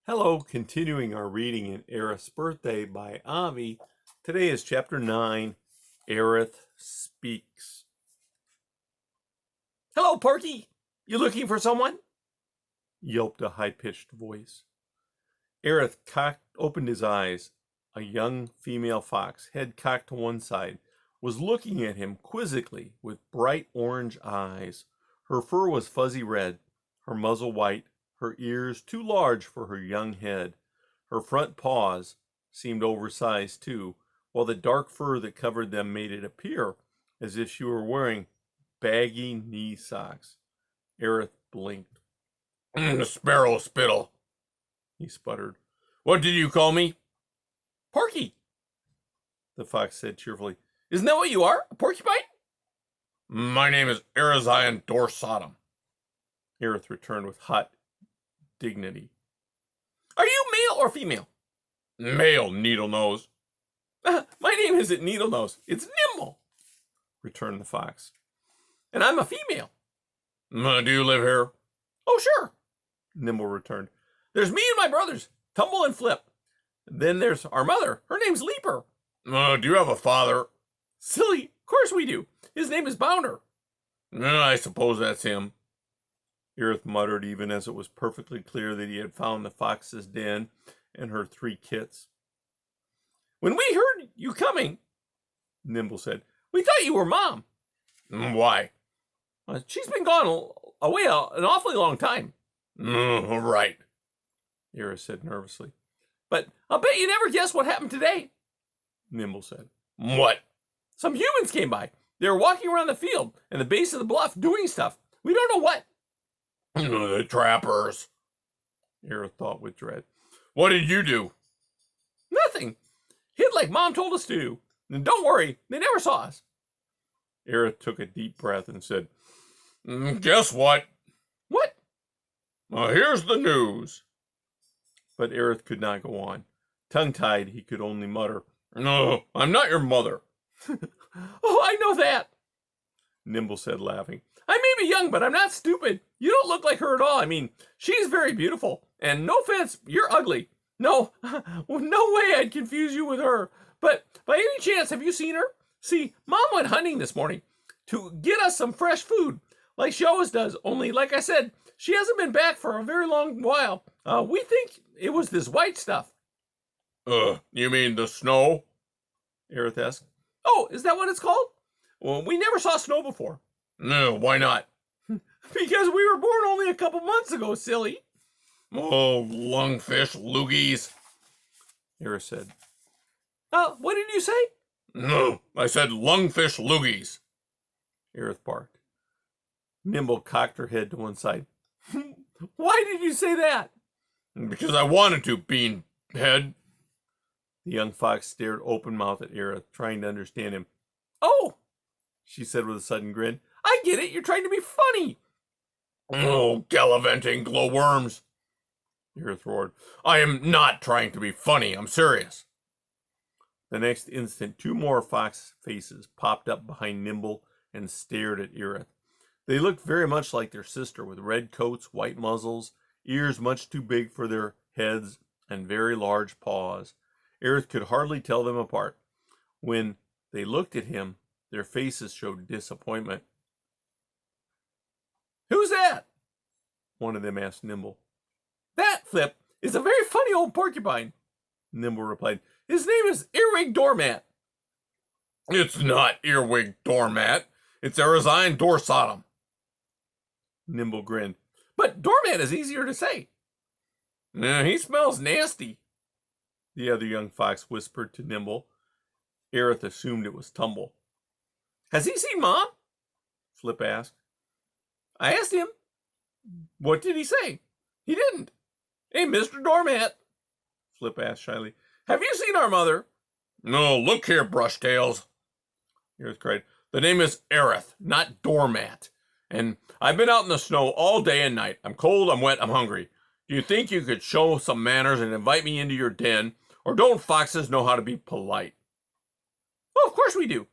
Hello, continuing our reading in Ereth's Birthday by Avi. Today is chapter 9, Ereth Speaks. Hello, Porky! You looking for someone? Yelped a high-pitched voice. Ereth opened his eyes. A young female fox, head cocked to one side, was looking at him quizzically with bright orange eyes. Her fur was fuzzy red, her muzzle white, her ears too large for her young head. Her front paws seemed oversized too, while the dark fur that covered them made it appear as if she were wearing baggy knee socks. Ereth blinked. Sparrow spittle, he sputtered. What did you call me? Porky, the fox said cheerfully. Isn't that what you are, a porcupine? My name is Ereth dorsatum. Ereth returned with hot dignity. Are you male or female? Male, needle nose. My name isn't Needle Nose. It's Nimble, returned the fox. And I'm a female. Do you live here? Oh, sure, Nimble returned. There's me and my brothers, Tumble and Flip. Then there's our mother. Her name's Leaper. Do you have a father? Silly, of course we do. His name is Bounder. I suppose that's him. Ereth muttered, even as it was perfectly clear that he had found the fox's den and her 3 kits. When we heard you coming, Nimble said, we thought you were Mom. Why? She's been gone away an awfully long time. Right, Ereth said nervously. But I'll bet you never guess what happened today, Nimble said. What? Some humans came by. They were walking around the field and the base of the bluff doing stuff. We don't know what. The trappers, Ereth thought with dread. What did you do? Nothing. Hid like Mom told us to do. And don't worry, they never saw us. Ereth took a deep breath and said, Guess what? What? Here's the news. But Ereth could not go on. Tongue-tied, he could only mutter, No, I'm not your mother. Oh, I know that, Nimble said, laughing. I may be young, but I'm not stupid. You don't look like her at all. I mean, she's very beautiful. And no offense, you're ugly. No, no way I'd confuse you with her. But by any chance, have you seen her? See, Mom went hunting this morning to get us some fresh food, like she always does. Only, like I said, she hasn't been back for a very long while. We think it was this white stuff. You mean the snow? Ereth asked. Oh, is that what it's called? Well, we never saw snow before. No, why not? Because we were born only a couple months ago, silly. Oh, lungfish loogies, Ereth said. What did you say? No, I said lungfish loogies. Ereth barked. Nimble cocked her head to one side. Why did you say that? Because I wanted to, beanhead. The young fox stared open-mouthed at Ereth, trying to understand him. Oh, She said with a sudden grin. I get it. You're trying to be funny. Oh, gallivanting glowworms, Ereth roared. I am not trying to be funny. I'm serious. The next instant, 2 more fox faces popped up behind Nimble and stared at Ereth. They looked very much like their sister, with red coats, white muzzles, ears much too big for their heads, and very large paws. Ereth could hardly tell them apart. When they looked at him, their faces showed disappointment. Who's that? One of them asked Nimble. That, Flip, is a very funny old porcupine. Nimble replied, His name is Earwig Doormat. It's not earwig doormat. It's Ereth dorsatum. Nimble grinned. But Doormat is easier to say. He smells nasty. The other young fox whispered to Nimble. Ereth assumed it was Tumble. Has he seen Mom? Flip asked. I asked him. What did he say? He didn't. Hey, Mr. Doormat, Flip asked shyly. have you seen our mother? No, look here, brushtails. Ereth cried. The name is Ereth, not doormat. And I've been out in the snow all day and night. I'm cold, I'm wet, I'm hungry. Do you think you could show some manners and invite me into your den? Or don't foxes know how to be polite? Oh, of course we do.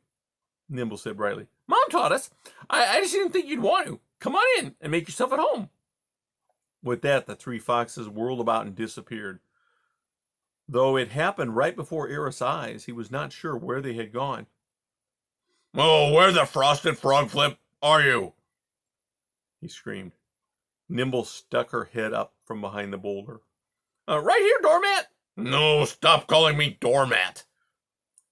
Nimble said brightly. Mom taught us. I just didn't think you'd want to. Come on in and make yourself at home. With that, the three foxes whirled about and disappeared. Though it happened right before Ereth's eyes, he was not sure where they had gone. Oh, where the frosted frog flip are you? He screamed. Nimble stuck her head up from behind the boulder. Right here, doormat. No, stop calling me doormat,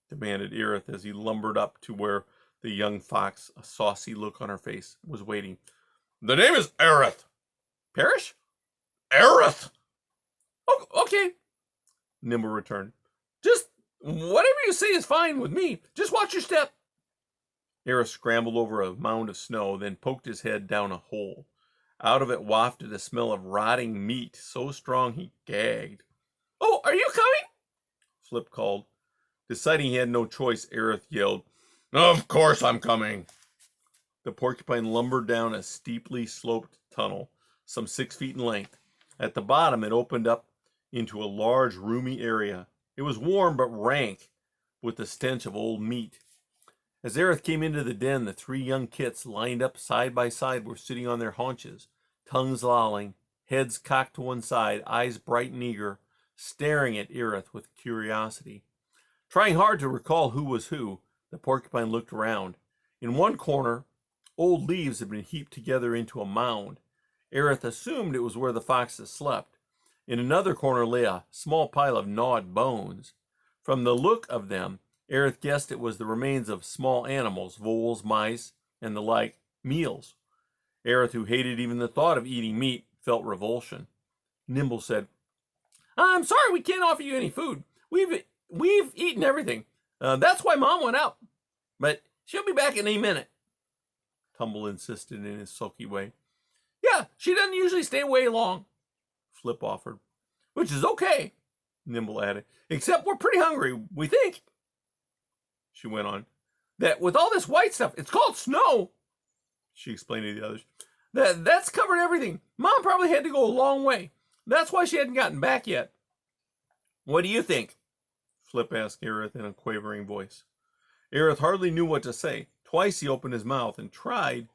demanded Ereth as he lumbered up to where the young fox, a saucy look on her face, was waiting. The name is Ereth. Parrish? Ereth! Oh, okay, Nimble returned. just whatever you say is fine with me. Just watch your step. Ereth scrambled over a mound of snow, then poked his head down a hole. Out of it wafted a smell of rotting meat so strong he gagged. Oh, are you coming? Flip called. Deciding he had no choice, Ereth yelled, Of course I'm coming. The porcupine lumbered down a steeply sloped tunnel, some 6 feet in length. At the bottom, it opened up into a large, roomy area. It was warm but rank, with the stench of old meat. As Ereth came into the den, the 3 young kits, lined up side by side, were sitting on their haunches, tongues lolling, heads cocked to one side, eyes bright and eager, staring at Ereth with curiosity. Trying hard to recall who was who, the porcupine looked around. In one corner, old leaves had been heaped together into a mound. Ereth assumed it was where the foxes slept. In another corner lay a small pile of gnawed bones. From the look of them, Ereth guessed it was the remains of small animals, voles, mice, and the like, meals. Ereth, who hated even the thought of eating meat, felt revulsion. Nimble said, I'm sorry we can't offer you any food. We've eaten everything. That's why Mom went out. But she'll be back in a minute. Tumble insisted in his sulky way. Yeah, she doesn't usually stay away long. Flip offered. Which is okay. Nimble added. Except we're pretty hungry, we think. She went on. That with all this white stuff, it's called snow. She explained to the others. That's covered everything. Mom probably had to go a long way. That's why she hadn't gotten back yet. What do you think? Flip asked Ereth in a quavering voice. Ereth hardly knew what to say. Twice he opened his mouth and tried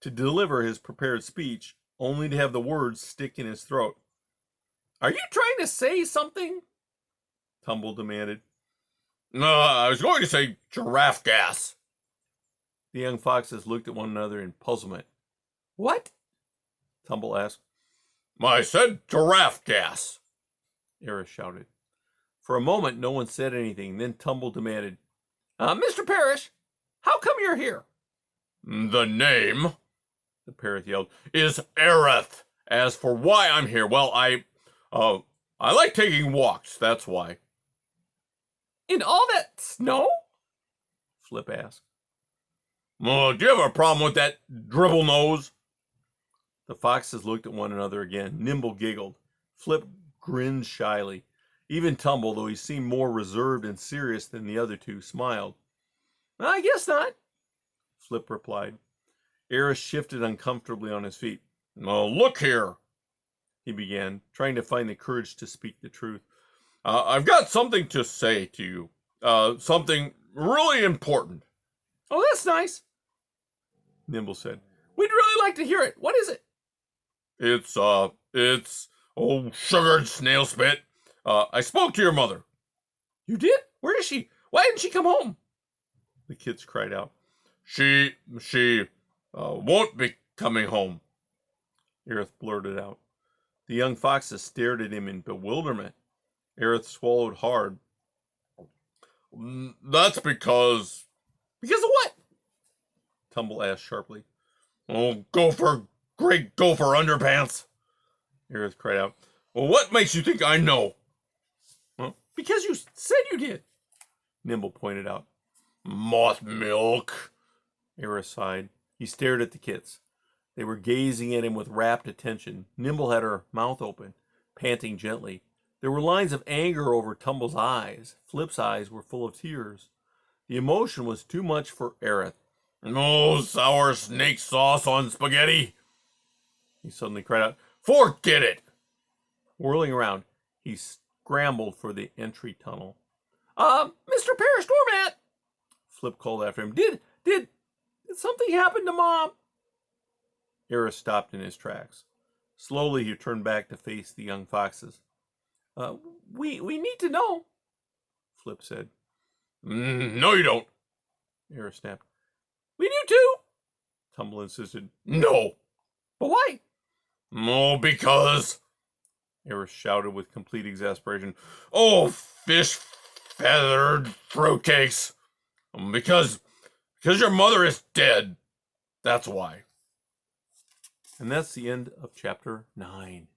to deliver his prepared speech, only to have the words stick in his throat. Are you trying to say something? Tumble demanded. I was going to say giraffe gas. The young foxes looked at one another in puzzlement. What? Tumble asked. I said giraffe gas. Ereth shouted. For a moment, no one said anything. Then Tumble demanded, Mr. Parrish, how come you're here? The name, the parrot yelled, is Ereth. As for why I'm here, well, I like taking walks, that's why. In all that snow? Flip asked. Do you have a problem with that dribble nose? The foxes looked at one another again. Nimble giggled. Flip grinned shyly. Even Tumble, though he seemed more reserved and serious than the other two, smiled. I guess not. Flip replied. Ereth shifted uncomfortably on his feet. Look here, he began, trying to find the courage to speak the truth. I've got something to say to you. Something really important. Oh, that's nice. Nimble said. We'd really like to hear it. What is it? It's sugared snail spit. I spoke to your mother. You did? Where is she? Why didn't she come home? The kids cried out. She won't be coming home. Ereth blurted out. The young foxes stared at him in bewilderment. Ereth swallowed hard. That's because... Because of what? Tumble asked sharply. Great gopher underpants. Ereth cried out. Well, what makes you think I know? Huh? Because you said you did. Nimble pointed out. Moth milk. Ereth sighed. He stared at the kits. They were gazing at him with rapt attention. Nimble had her mouth open, panting gently. There were lines of anger over Tumble's eyes. Flip's eyes were full of tears. The emotion was too much for Ereth. No sour snake sauce on spaghetti. He suddenly cried out. Forget it. Whirling around, he scrambled for the entry tunnel. Mr. Parrish doormat! Flip called after him. Did something happen to Mom? Ereth stopped in his tracks. Slowly he turned back to face the young foxes. We need to know, Flip said. No, you don't. Ereth snapped. we do too. Tumble insisted. No. But why? Oh, because. Ereth shouted with complete exasperation. Oh, fish feathered fruitcakes. Because your mother is dead. That's why. And that's the end of chapter 9.